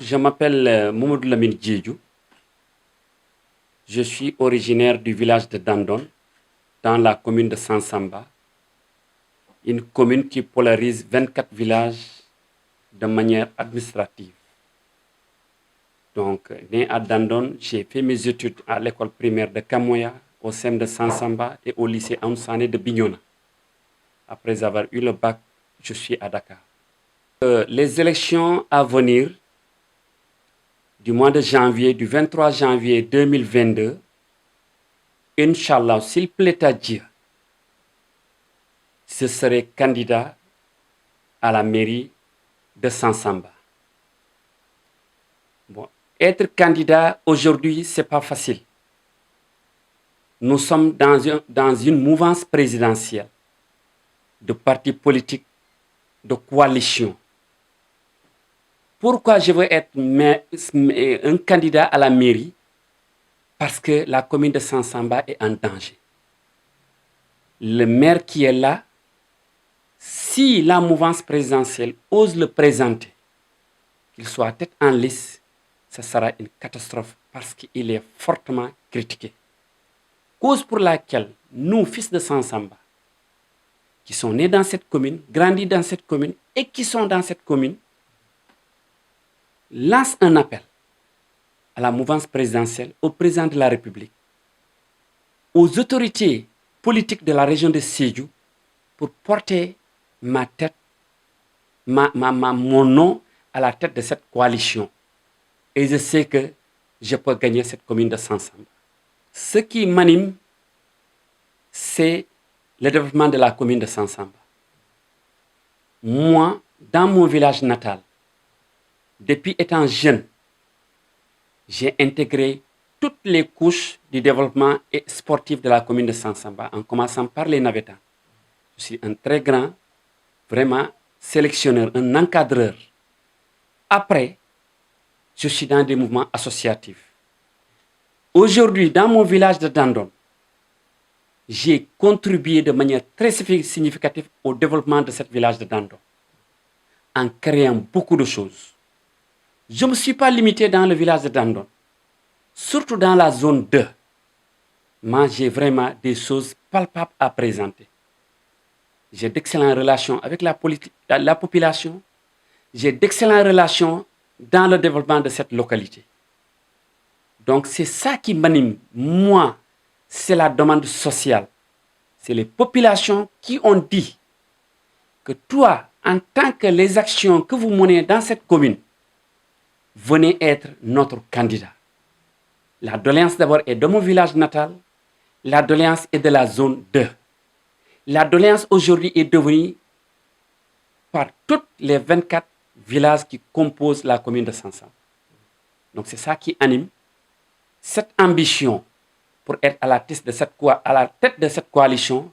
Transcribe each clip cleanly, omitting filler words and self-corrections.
Je m'appelle Mamadou Lamine Djedjou. Je suis originaire du village de Dandon, dans la commune de Sansamba, une commune qui polarise 24 villages de manière administrative. Donc, né à Dandon, j'ai fait mes études à l'école primaire de Kamoya, au CEM de Sansamba et au lycée Amsané de Bignona. Après avoir eu le bac, je suis à Dakar. Les élections à venir du mois de janvier, du 23 janvier 2022, Inch'Allah, s'il plaît à Dieu, je serai candidat à la mairie de Sansamba. Bon, être candidat aujourd'hui, ce n'est pas facile. Nous sommes dans une mouvance présidentielle de partis politiques, de coalition. Pourquoi je veux être un candidat à la mairie? Parce que la commune de Sansamba est en danger. Le maire qui est là, si la mouvance présidentielle ose le présenter, qu'il soit tête en liste, ce sera une catastrophe parce qu'il est fortement critiqué. Cause pour laquelle nous, fils de Sansamba, qui sont nés dans cette commune, grandis dans cette commune et qui sont dans cette commune, lance un appel à la mouvance présidentielle, au président de la République, aux autorités politiques de la région de Sédhiou pour porter ma tête, mon nom à la tête de cette coalition. Et je sais que je peux gagner cette commune de Sansamba. Ce qui m'anime, c'est le développement de la commune de Sansamba. Moi, dans mon village natal, depuis étant jeune, j'ai intégré toutes les couches du développement sportif de la commune de Sansamba, en commençant par les navetans. Je suis un très grand, vraiment sélectionneur, un encadreur. Après, je suis dans des mouvements associatifs. Aujourd'hui, dans mon village de Dandon, j'ai contribué de manière très significative au développement de ce village de Dandon, en créant beaucoup de choses. Je ne me suis pas limité dans le village de Dandon, surtout dans la zone 2. Moi, j'ai vraiment des choses palpables à présenter. J'ai d'excellentes relations avec la population. J'ai d'excellentes relations dans le développement de cette localité. Donc, c'est ça qui m'anime. Moi, c'est la demande sociale. C'est les populations qui ont dit que toi, en tant que les actions que vous menez dans cette commune, venez être notre candidat. La doléance d'abord est de mon village natal. La doléance est de la zone 2. La doléance aujourd'hui est devenue par tous les 24 villages qui composent la commune de Sansamba. Donc c'est ça qui anime cette ambition pour être à la tête de cette coalition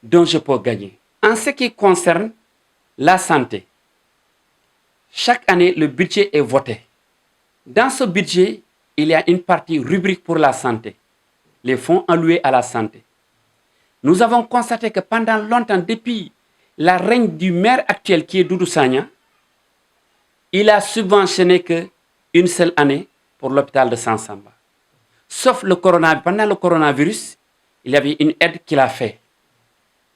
dont je peux gagner. En ce qui concerne la santé, chaque année, le budget est voté. Dans ce budget, il y a une partie rubrique pour la santé, les fonds alloués à la santé. Nous avons constaté que pendant longtemps, depuis la règne du maire actuel qui est Doudou Sagna, il a subventionné qu'une seule année pour l'hôpital de Sansamba. Sauf pendant le coronavirus, il y avait une aide qu'il a faite.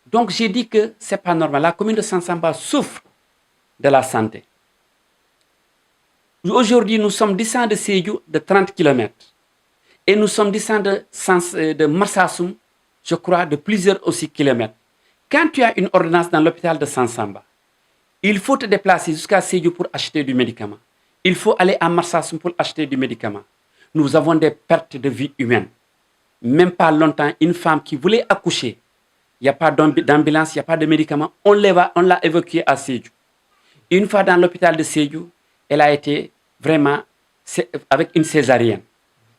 Donc j'ai dit que ce n'est pas normal. La commune de Sansamba souffre de la santé. Aujourd'hui, nous sommes descendus de Sédhiou de 30 km. Et nous sommes descendus de Marsassoum, je crois, de plusieurs aussi kilomètres. Quand tu as une ordonnance dans l'hôpital de Sansamba, il faut te déplacer jusqu'à Sédhiou pour acheter du médicament. Il faut aller à Marsassoum pour acheter du médicament. Nous avons des pertes de vie humaine. Même pas longtemps, une femme qui voulait accoucher, il n'y a pas d'ambulance, il n'y a pas de médicaments, on l'a évacuée à Sédhiou. Une fois dans l'hôpital de Sédhiou, elle a été vraiment avec une césarienne.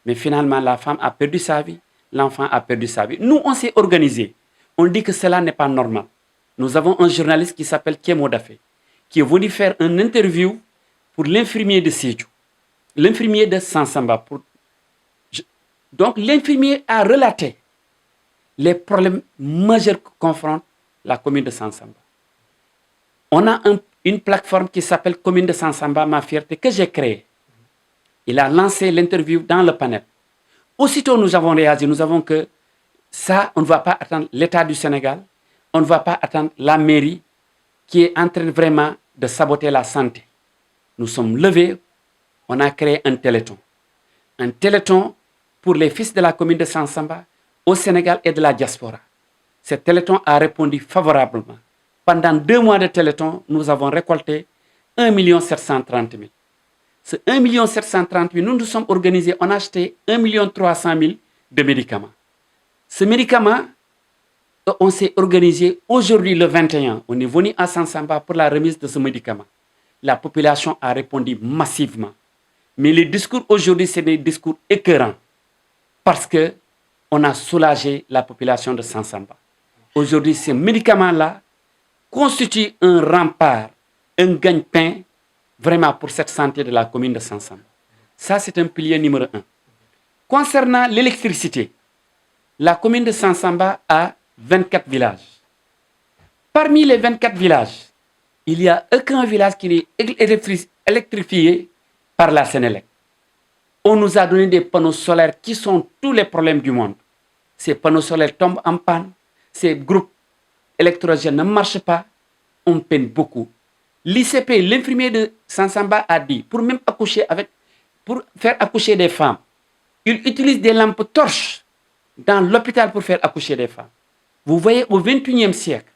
Mais finalement, la femme a perdu sa vie, l'enfant a perdu sa vie. Nous, on s'est organisés. On dit que cela n'est pas normal. Nous avons un journaliste qui s'appelle Kémo Dafé, qui est venu faire une interview pour l'infirmier de Sédhiou, l'infirmier de Sansamba. Donc, l'infirmier a relaté les problèmes majeurs que confronte la commune de Sansamba. On a une plateforme qui s'appelle Commune de Sansamba, ma fierté, que j'ai créée. Il a lancé l'interview dans le panel. Aussitôt, nous avons réagi, nous avons que ça, on ne va pas attendre l'État du Sénégal, on ne va pas attendre la mairie qui est en train vraiment de saboter la santé. Nous sommes levés, on a créé un téléthon. Un téléthon pour les fils de la commune de Sansamba au Sénégal et de la diaspora. Ce téléthon a répondu favorablement. Pendant 2 mois de téléthon, nous avons récolté 1 730 000. Ce 1 730 000, nous nous sommes organisés, on a acheté 1 300 000 de médicaments. Ce médicament, on s'est organisé aujourd'hui le 21. On est venu à Sansamba pour la remise de ce médicament. La population a répondu massivement. Mais les discours aujourd'hui, c'est des discours écœurants parce qu'on a soulagé la population de Sansamba. Aujourd'hui, ce médicament-là constitue un rempart, un gagne-pain vraiment pour cette santé de la commune de Sansamba. Ça, c'est un pilier numéro 1. Concernant l'électricité, la commune de Sansamba a 24 villages. Parmi les 24 villages, il n'y a aucun village qui est électrifié par la Sénélec. On nous a donné des panneaux solaires qui sont tous les problèmes du monde. Ces panneaux solaires tombent en panne, ces groupes électrogènes ne marchent pas, on peine beaucoup. L'ICP, l'infirmier de Sansamba a dit, pour faire accoucher des femmes, il utilise des lampes torches dans l'hôpital pour faire accoucher des femmes. Vous voyez, au XXIe siècle,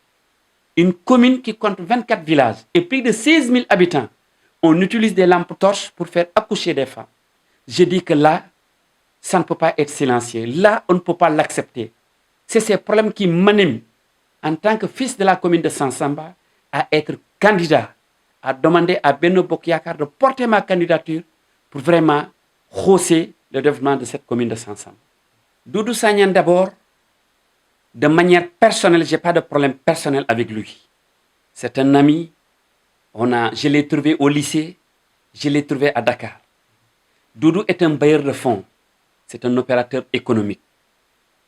une commune qui compte 24 villages et plus de 16 000 habitants, on utilise des lampes torches pour faire accoucher des femmes. Je dis que là, ça ne peut pas être silencieux. Là, on ne peut pas l'accepter. C'est ces problèmes qui m'animent en tant que fils de la commune de Sansamba à être candidat, à demander à Benno Bokk Yakaar de porter ma candidature pour vraiment hausser le développement de cette commune de Sansamba. Doudou Sagnan d'abord, de manière personnelle, je n'ai pas de problème personnel avec lui. C'est un ami, je l'ai trouvé au lycée, je l'ai trouvé à Dakar. Doudou est un bailleur de fonds, c'est un opérateur économique.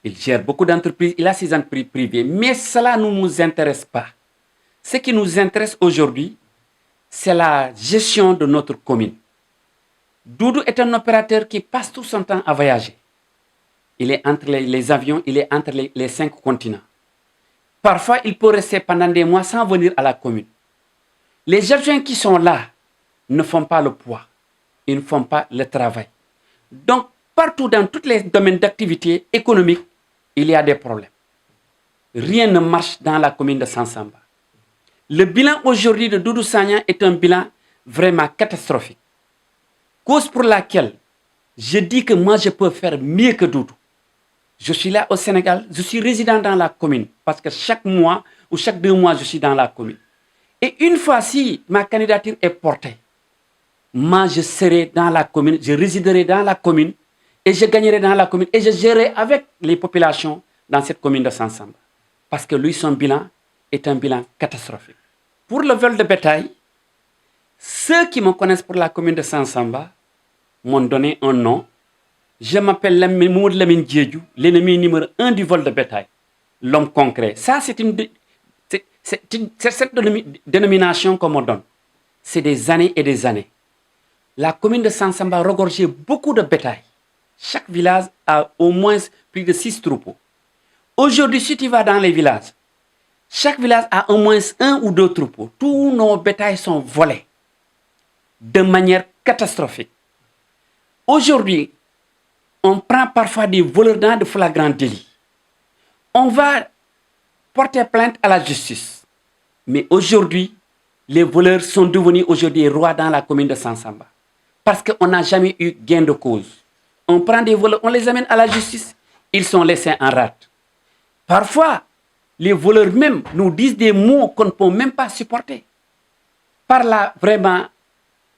Il gère beaucoup d'entreprises, il a ses entreprises privées, mais cela ne nous intéresse pas. Ce qui nous intéresse aujourd'hui, c'est la gestion de notre commune. Doudou est un opérateur qui passe tout son temps à voyager. Il est entre les avions, il est entre les 5 continents. Parfois, il peut rester pendant des mois sans venir à la commune. Les adjoints qui sont là ne font pas le poids, ils ne font pas le travail. Donc, partout dans tous les domaines d'activité économique, il y a des problèmes. Rien ne marche dans la commune de Sansamba. Le bilan aujourd'hui de Doudou Sagnan est un bilan vraiment catastrophique. Cause pour laquelle je dis que moi je peux faire mieux que Doudou. Je suis là au Sénégal, je suis résident dans la commune parce que chaque mois ou chaque 2 mois je suis dans la commune. Et une fois si ma candidature est portée, moi je serai dans la commune, je résiderai dans la commune et je gagnerai dans la commune et je gérerai avec les populations dans cette commune de Sansamba. Parce que lui, son bilan est un bilan catastrophique. Pour le vol de bétail, ceux qui me connaissent pour la commune de Sansamba m'ont donné un nom. Je m'appelle Mamoud Lamine Diédhiou, l'ennemi numéro 1 du vol de bétail, l'homme concret. Ça, c'est cette dénomination qu'on me donne. C'est des années et des années. La commune de Sansamba regorgeait beaucoup de bétail. Chaque village a au moins plus de 6 troupeaux. Aujourd'hui, si tu vas dans les villages, chaque village a au moins 1 ou 2 troupeaux. Tous nos bétails sont volés de manière catastrophique. Aujourd'hui, on prend parfois des voleurs dans de flagrants délits. On va porter plainte à la justice. Mais aujourd'hui, les voleurs sont devenus aujourd'hui rois dans la commune de Sansamba. Parce qu'on n'a jamais eu gain de cause. On prend des voleurs, on les amène à la justice, ils sont laissés en rate. Parfois, les voleurs même nous disent des mots qu'on ne peut même pas supporter. Par là, vraiment,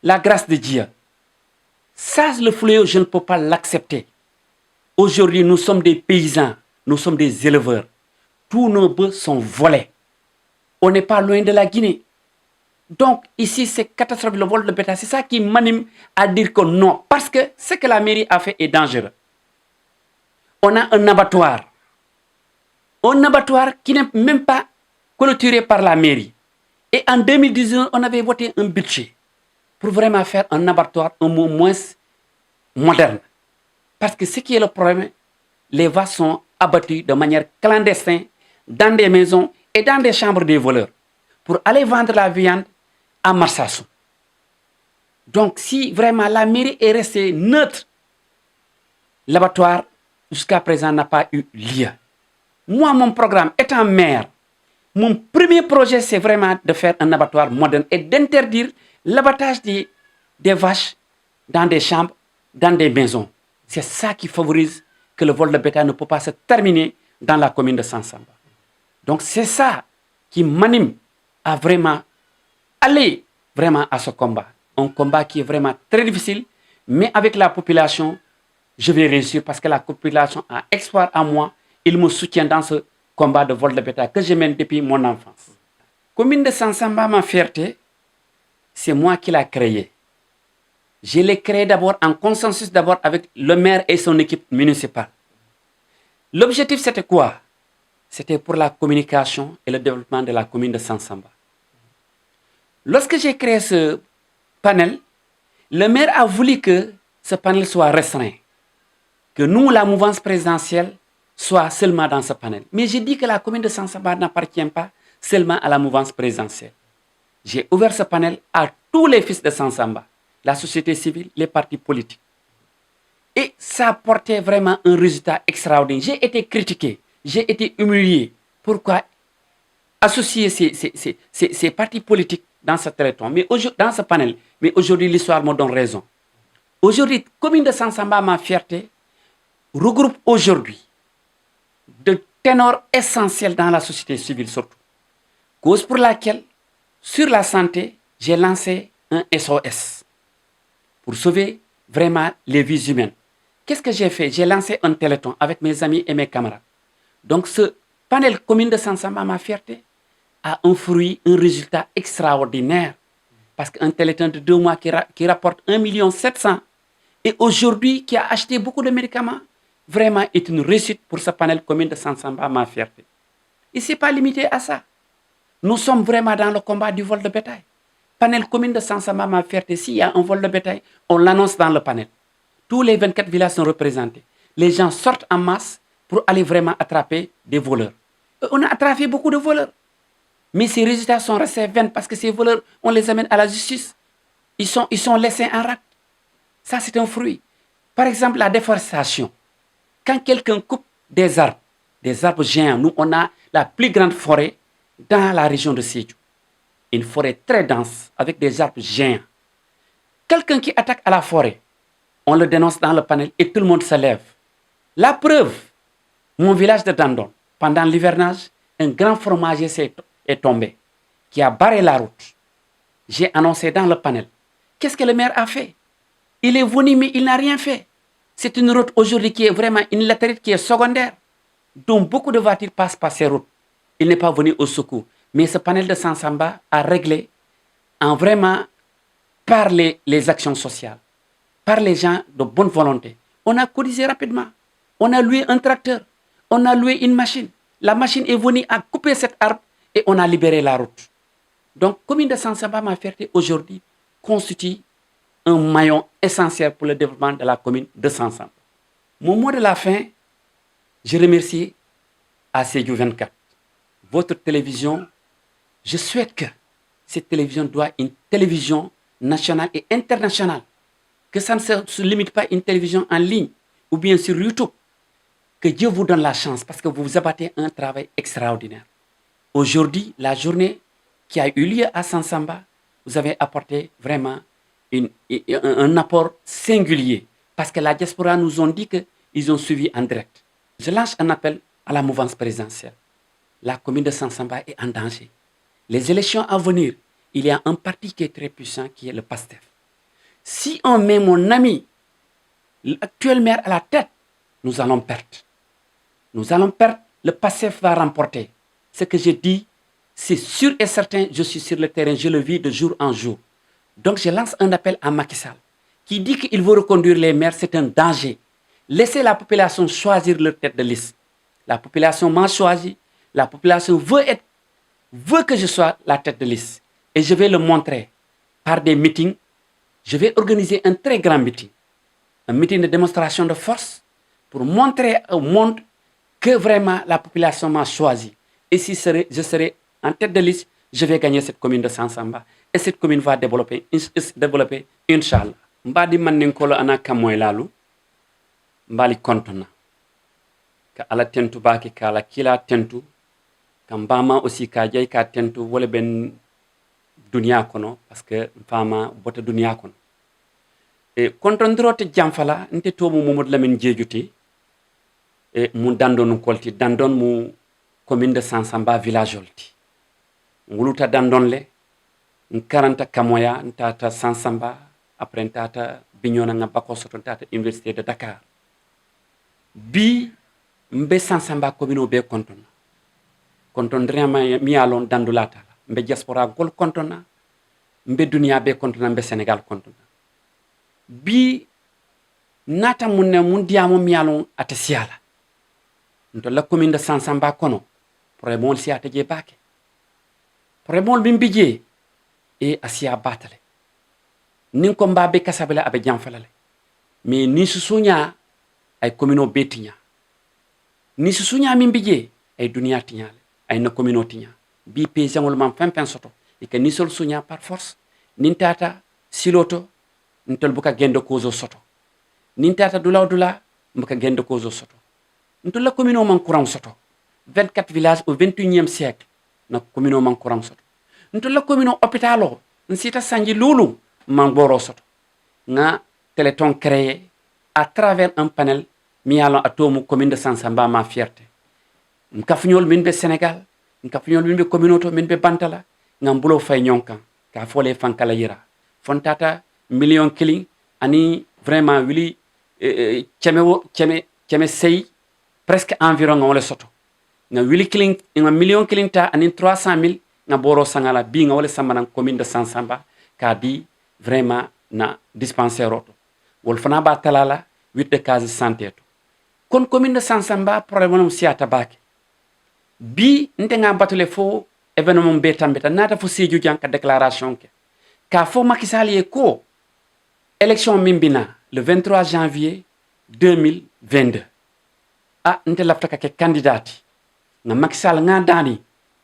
la grâce de Dieu. Ça, le fléau, je ne peux pas l'accepter. Aujourd'hui, nous sommes des paysans, nous sommes des éleveurs. Tous nos bœufs sont volés. On n'est pas loin de la Guinée. Donc, ici, c'est catastrophique, le vol de bétail. C'est ça qui m'anime à dire que non. Parce que ce que la mairie a fait est dangereux. On a un abattoir. Un abattoir qui n'est même pas clôturé par la mairie. Et en 2019, on avait voté un budget pour vraiment faire un abattoir au moins moderne. Parce que ce qui est le problème, les vaches sont abattues de manière clandestine dans des maisons et dans des chambres des voleurs pour aller vendre la viande à Marsassoum. Donc, si vraiment la mairie est restée neutre, l'abattoir jusqu'à présent n'a pas eu lieu. Moi, mon programme étant maire, mon premier projet, c'est vraiment de faire un abattoir moderne et d'interdire l'abattage des vaches dans des chambres, dans des maisons. C'est ça qui favorise que le vol de bétail ne peut pas se terminer dans la commune de Sansamba. Donc c'est ça qui m'anime à vraiment aller vraiment à ce combat. Un combat qui est vraiment très difficile, mais avec la population, je vais réussir parce que la population a espoir en moi. Il me soutient dans ce combat de vol de bétail que je mène depuis mon enfance. Commune de Sansamba, ma fierté, c'est moi qui l'ai créée. Je l'ai créée d'abord en consensus d'abord avec le maire et son équipe municipale. L'objectif, c'était quoi? C'était pour la communication et le développement de la commune de Sansamba. Lorsque j'ai créé ce panel, le maire a voulu que ce panel soit restreint, que nous, la mouvance présidentielle, soit seulement dans ce panel. Mais j'ai dit que la commune de Sansamba n'appartient pas seulement à la mouvance présidentielle. J'ai ouvert ce panel à tous les fils de Sansamba, la société civile, les partis politiques. Et ça apportait vraiment un résultat extraordinaire. J'ai été critiqué, j'ai été humilié. Pourquoi associer ces partis politiques dans ce téléthon, dans ce panel? Mais aujourd'hui, l'histoire me donne raison. Aujourd'hui, commune de Sansamba, ma fierté, regroupe aujourd'hui de ténors essentiels dans la société civile surtout. Cause pour laquelle, sur la santé, j'ai lancé un SOS pour sauver vraiment les vies humaines. Qu'est-ce que j'ai fait? J'ai lancé un téléthon avec mes amis et mes camarades. Donc ce panel commune de Sansamba, ma fierté, a un fruit, un résultat extraordinaire. Parce qu'un téléthon de 2 mois qui rapporte 1,7 million et aujourd'hui qui a acheté beaucoup de médicaments, vraiment est une réussite pour ce panel commune de Sansamba, ma fierté. Et ce n'est pas limité à ça. Nous sommes vraiment dans le combat du vol de bétail. Panel commune de Sansamba, ma fierté, s'il y a un vol de bétail, on l'annonce dans le panel. Tous les 24 villages sont représentés. Les gens sortent en masse pour aller vraiment attraper des voleurs. On a attrapé beaucoup de voleurs. Mais ces résultats sont restés vains parce que ces voleurs, on les amène à la justice. Ils sont laissés en rade. Ça, c'est un fruit. Par exemple, la déforestation. Quand quelqu'un coupe des arbres géants, nous, on a la plus grande forêt dans la région de Sédhiou. Une forêt très dense avec des arbres géants. Quelqu'un qui attaque à la forêt, on le dénonce dans le panel et tout le monde se lève. La preuve, mon village de Dandon, pendant l'hivernage, un grand fromager est tombé, qui a barré la route. J'ai annoncé dans le panel. Qu'est-ce que le maire a fait? Il est venu, mais il n'a rien fait. C'est une route aujourd'hui qui est vraiment une latérite qui est secondaire, dont beaucoup de voitures passent par ces routes. Il n'est pas venu au secours. Mais ce panel de Sansamba a réglé en vraiment par les actions sociales, par les gens de bonne volonté. On a cotisé rapidement. On a loué un tracteur. On a loué une machine. La machine est venue à couper cet arbre et on a libéré la route. Donc, commune de Sansamba, ma fierté, aujourd'hui, constitue un maillon essentiel pour le développement de la commune de Sansamba. Mon mot de la fin, je remercie à Sédhiou 24, votre télévision. Je souhaite que cette télévision soit une télévision nationale et internationale. Que ça ne se limite pas à une télévision en ligne ou bien sur YouTube. Que Dieu vous donne la chance parce que vous abattez un travail extraordinaire. Aujourd'hui, la journée qui a eu lieu à Sansamba, vous avez apporté vraiment un apport singulier parce que la diaspora nous ont dit qu'ils ont suivi en direct. Je lance un appel à la mouvance présidentielle. La commune de Sansamba est en danger. Les élections à venir, il y a un parti qui est très puissant qui est le PASTEF. Si on met mon ami, l'actuel maire à la tête, nous allons perdre. Nous allons perdre, le PASTEF va remporter. Ce que je dis, c'est sûr et certain, je suis sur le terrain, je le vis de jour en jour. Donc je lance un appel à Macky Sall, qui dit qu'il veut reconduire les maires, c'est un danger. Laissez la population choisir leur tête de liste. La population m'a choisi, la population veut que je sois la tête de liste. Et je vais le montrer par des meetings. Je vais organiser un très grand meeting un meeting de démonstration de force pour montrer au monde que vraiment la population m'a choisi. Et si je serai en tête de liste, je vais gagner cette commune de Sansamba. Et cette commune va développer, Inch'Allah. Mbadi manninkolo ana kamoy lalu, mbali kontona. Ka ala tentu baki ka ala kila tentu, ka mbama aussi ka jay ka tentu wala ben dunia kono, parce que mfama bota dunia kono. E kontondrote jamfala, nte tomu Mamadou Lamine Djejuti, e mu dandon kolti, dandon mu commune de Sansamba village olti. Nguluta dandon le, nkaranta kamoya, ntata Sansamba, après ntata Bignona nga bako soto ntata Université de Dakar. Bi mbe Sansamba commune be kontona. Kontondria mi alon dandulata. Mbe diaspora gol kontona, mbe dunia be kontona, mbe Sénégal kontona. Bi nata munne mun diamo mi alon ate siala. Nto la commune de Sansamba kono, problème si ate je bake. Problème bimbije e asia batale. Nin ko mbabe kasabela abe jamfalale. Mais ni susunya ay commune betinya. Ni susunya mimbije ay dunia tinyale, ay na commune tinya. Bi paysan man fen soto e que ni sol sunya par force. Nin tata siloto ntol buka gendo kozo soto. Nin tata dula mbuka gendo kozo soto. Ntol la commune man courant soto. 24 villages au 21e siècle na commune man courant soto. Ntol la commune hôpitalo nsita sanji lulu man boro soto. Nga téléthon créé à travers un panel mi alon atomu commune de Sansamba ma fierté. Mkafunyol minbe Sénégal, mkafunyol minbe communauté minbe bantala, ngambulo fay nyonkan ka fole fankala yira. Fontata million killing ani vraiment wili cheme sey presque environ ngole soto. Nga wili killing nga million killing ta ani 300,000 nga boro sangala bi nga wala sambana commune de Sansamba ka di vraiment na dispensaire auto. Wol fana ba talala 8 de case santé to. Kon commune de Sansamba problème siata bake. Bi ntenga batule fo événement betambeta nata fo seju janka déclaration ke. Ka fo Macky Sall ye ko élection mimbina le 23 janvier 2022. Ah nte lafta ke candidati. Nga Macky Sall nga dani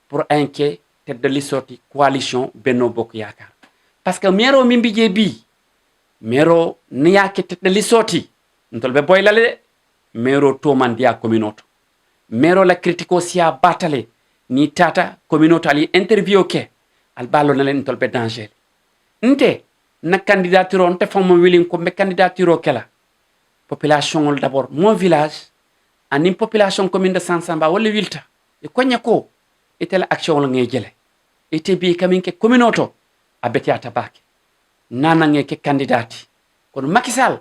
pour inké tête de liste coalition Benno Bokk Yaakaar. Parce que mero mimbije bi mero niya ke tête de liste ntolbe boylale mero to mandia communauté. Mero la critico sia batale ni tata communauté ali interview ke al ballo nalen ntolbe danger. Nte na candidature nte famo willing ko be candidature kala. Population d'abord mon village ani population commune de Sansamba wala wilta e konya ko etela action la ngay jele. Ete bi kamin ke communauté abetiata bake. Nana nge ke candidati. Kono Macky Sall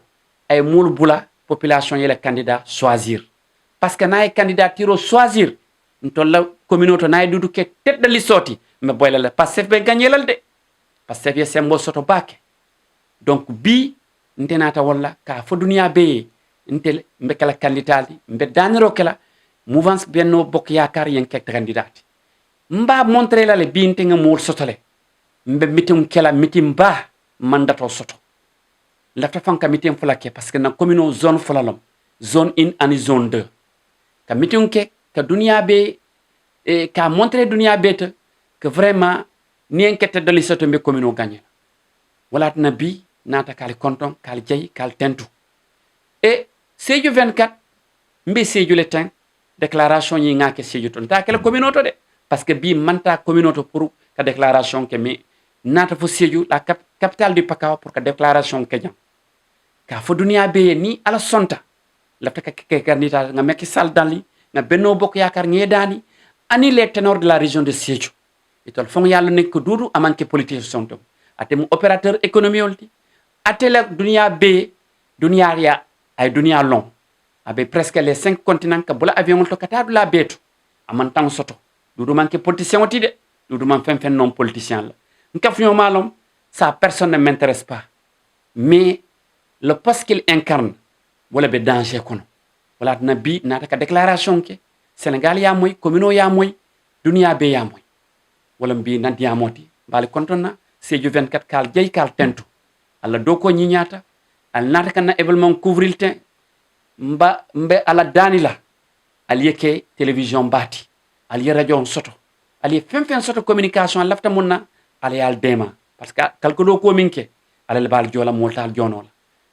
ay moul bula population yele candidat choisir. Parce que naay candidature choisir ntolla communauté naay dudu ke tête de liste me boylale Pastef be gagner de. Pastef ye sembo soto bake. Donc bi ntenata wala ka fo dunia be ntel mbe kala candidati mbe daniro kala mouvance Benno Bokk Yaakaar yen ke candidati. Mba montrer la le bi ntenga moul sotole. Mbe mitim kala mitim ba mandato soto. Lafta fanka mitim fulake parce que na commune zone fulalom zone 1 ani zone 2. Ka mitim ke ka dunia be ka montrer dunia bete que vraiment ni enquête de l'histoire mbe commune gagné. Wala na bi nata kali konton kali jey kali tentu. Et Sédhiou 24 mbe Sédhiou le temps déclaration yi ngake Sédhiou ton ta kala communauté de parce que bi manta communauté pour ka déclaration ke mais nata fo Sédhiou la capitale du Pakao pour ka déclaration ke jam. Ka fo dunia be ni ala sonta la taka ke candidat nga Macky Sall dali nga Benno Bokk Yaakaar ngedani ani les ténors de la région de Sédhiou. Itol fon yalla nek ko dudu amanke politique sonto ate mu opérateur économique olti ate la dunia be dunia ya ay dunia long abe presque les 5 continents ka bula avion to kata la beto aman tan soto dudu manke politicien oti de dudu man fen non politicien la nka fio malom ça personne ne m'intéresse pas mais le poste qu'il incarne wala be danger kono wala na bi nata ka déclaration ke Sénégal ya moy commune ya moy dunia be ya moy wala mbi nanti amoti bali kontona Sédhiou 24 kal jey kal tentu alla do ko ñiñata al nata kana événement couvrir ten mbe ala danila al yeke télévision bati al ye radio on soto al ye fen soto communication al lafta munna al yal dema parce que calculo ko minke al bal jola moltal jonola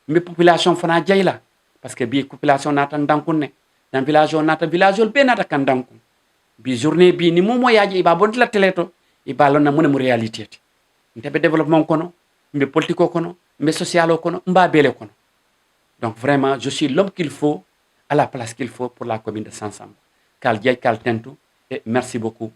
mbe population fana jayla parce que bi population nata dankunne dan village on nata village be nata kan dankun bi journée bi ni momo yaaji iba bonti la teleto iba lonna mo réalité nte be développement kono mbe politico kono mbe socialo kono mba bele kono donc vraiment je suis l'homme qu'il faut à la place qu'il faut pour la commune de Sansamba kal jey kal tentu et merci beaucoup